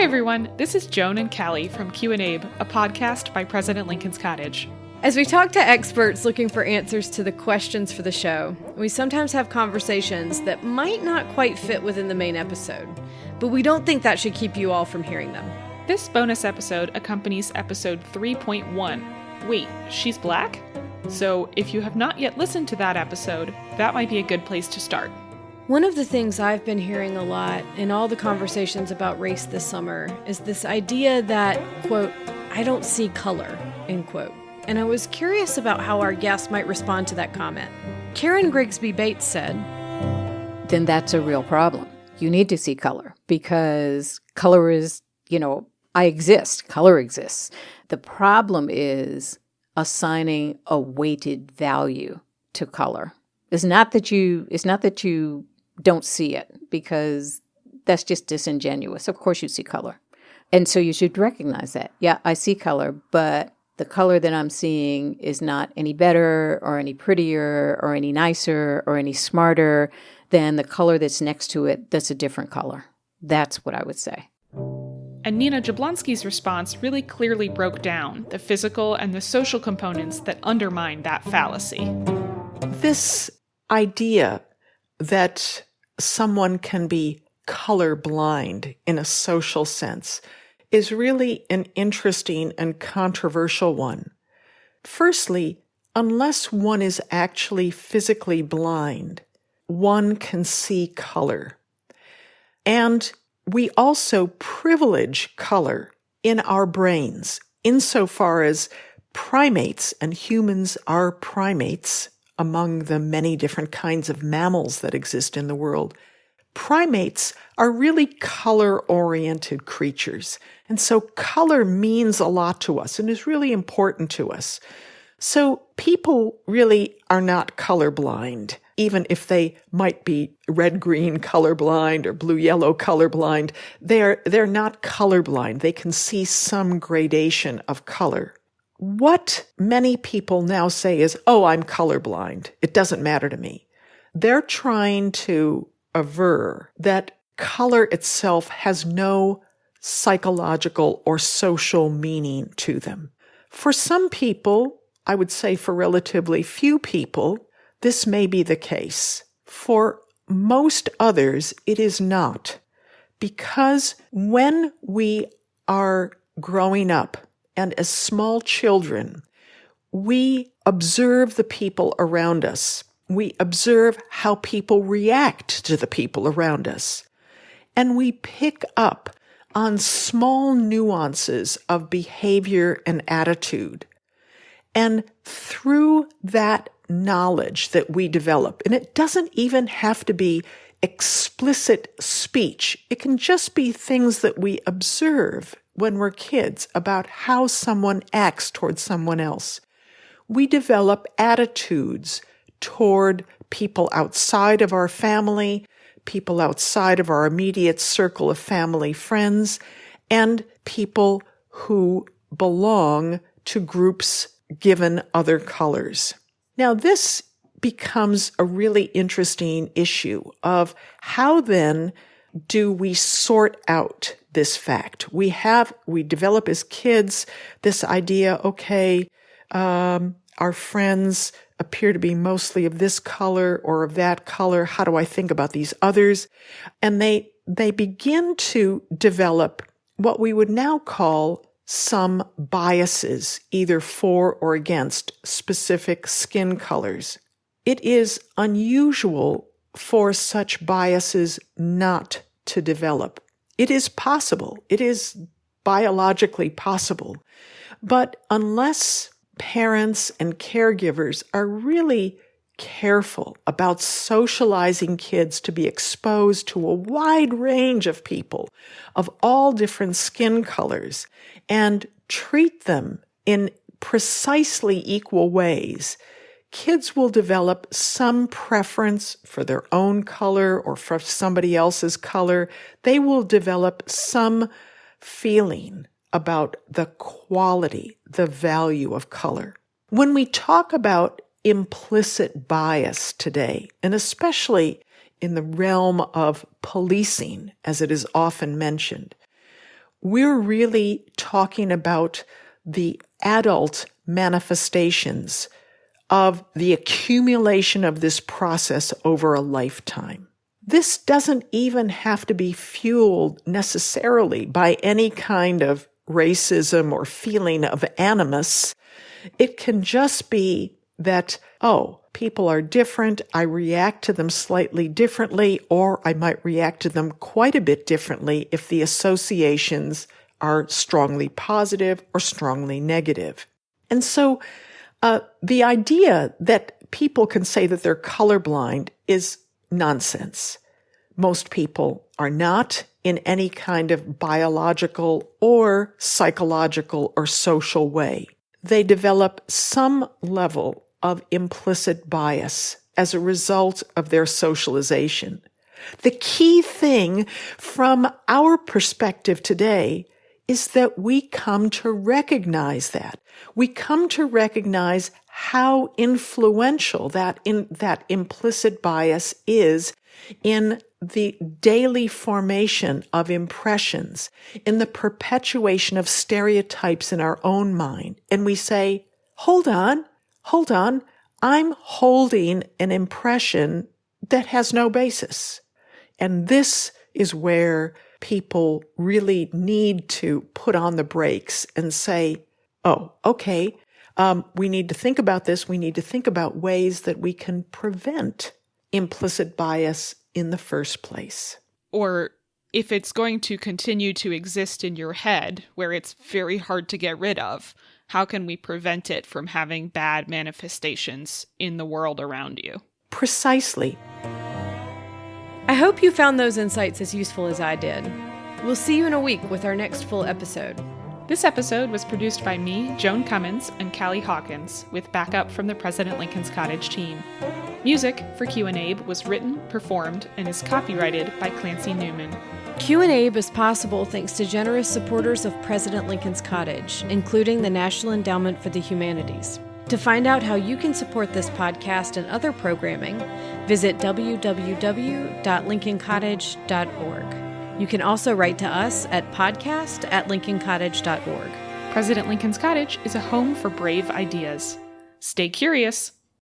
Hi everyone, this is Joan and Callie from Q and Abe, a podcast by President Lincoln's Cottage. As we talk to experts looking for answers to the questions for the show, we sometimes have conversations that might not quite fit within the main episode, but we don't think that should keep you all from hearing them. This bonus episode accompanies episode 3.1. Wait, she's black? So if you have not yet listened to that episode, that might be a good place to start. One of the things I've been hearing a lot in all the conversations about race this summer is this idea that, quote, I don't see color, end quote. And I was curious about how our guests might respond to that comment. Karen Grigsby Bates said, then that's a real problem. You need to see color because color is, I exist. Color exists. The problem is assigning a weighted value to color. It's not that you don't see it, because that's just disingenuous. Of course you see color. And so you should recognize that. Yeah, I see color, but the color that I'm seeing is not any better or any prettier or any nicer or any smarter than the color that's next to it that's a different color. That's what I would say. And Nina Jablonski's response really clearly broke down the physical and the social components that undermine that fallacy. This idea that someone can be colorblind in a social sense is really an interesting and controversial one. Firstly, unless one is actually physically blind, one can see color. And we also privilege color in our brains, insofar as primates, and humans are primates among the many different kinds of mammals that exist in the world. Primates are really color-oriented creatures. And so color means a lot to us and is really important to us. So people really are not colorblind, even if they might be red-green colorblind or blue-yellow colorblind. They're not colorblind. They can see some gradation of color. What many people now say is, oh, I'm colorblind. It doesn't matter to me. They're trying to aver that color itself has no psychological or social meaning to them. For some people, I would say for relatively few people, this may be the case. For most others, it is not. Because when we are growing up, and as small children, we observe the people around us. We observe how people react to the people around us. And we pick up on small nuances of behavior and attitude. And through that knowledge that we develop, and it doesn't even have to be explicit speech. It can just be things that we observe when we're kids about how someone acts towards someone else. We develop attitudes toward people outside of our family, people outside of our immediate circle of family friends, and people who belong to groups given other colors. Now, this becomes a really interesting issue of how then do we sort out this fact? We develop as kids this idea, okay, our friends appear to be mostly of this color or of that color. How do I think about these others? And they begin to develop what we would now call some biases, either for or against specific skin colors. It is unusual for such biases not to develop. It is possible. It is biologically possible. But unless parents and caregivers are really careful about socializing kids to be exposed to a wide range of people of all different skin colors and treat them in precisely equal ways, kids will develop some preference for their own color or for somebody else's color. They will develop some feeling about the quality, the value of color. When we talk about implicit bias today, and especially in the realm of policing, as it is often mentioned, we're really talking about the adult manifestations of the accumulation of this process over a lifetime. This doesn't even have to be fueled necessarily by any kind of racism or feeling of animus. It can just be that, people are different, I react to them slightly differently, or I might react to them quite a bit differently if the associations are strongly positive or strongly negative. And so the idea that people can say that they're colorblind is nonsense. Most people are not in any kind of biological or psychological or social way. They develop some level of implicit bias as a result of their socialization. The key thing from our perspective today is that we come to recognize that. We come to recognize how influential that implicit bias is in the daily formation of impressions, in the perpetuation of stereotypes in our own mind. And we say, hold on, I'm holding an impression that has no basis. And this is where people really need to put on the brakes and say, we need to think about this. We need to think about ways that we can prevent implicit bias in the first place. Or if it's going to continue to exist in your head where it's very hard to get rid of, how can we prevent it from having bad manifestations in the world around you? Precisely. I hope you found those insights as useful as I did. We'll see you in a week with our next full episode. This episode was produced by me, Joan Cummins, and Callie Hawkins, with backup from the President Lincoln's Cottage team. Music for Q&A was written, performed, and is copyrighted by Clancy Newman. Q&A is possible thanks to generous supporters of President Lincoln's Cottage, including the National Endowment for the Humanities. To find out how you can support this podcast and other programming, visit www.lincolncottage.org. You can also write to us at podcast@lincolncottage.org. President Lincoln's Cottage is a home for brave ideas. Stay curious.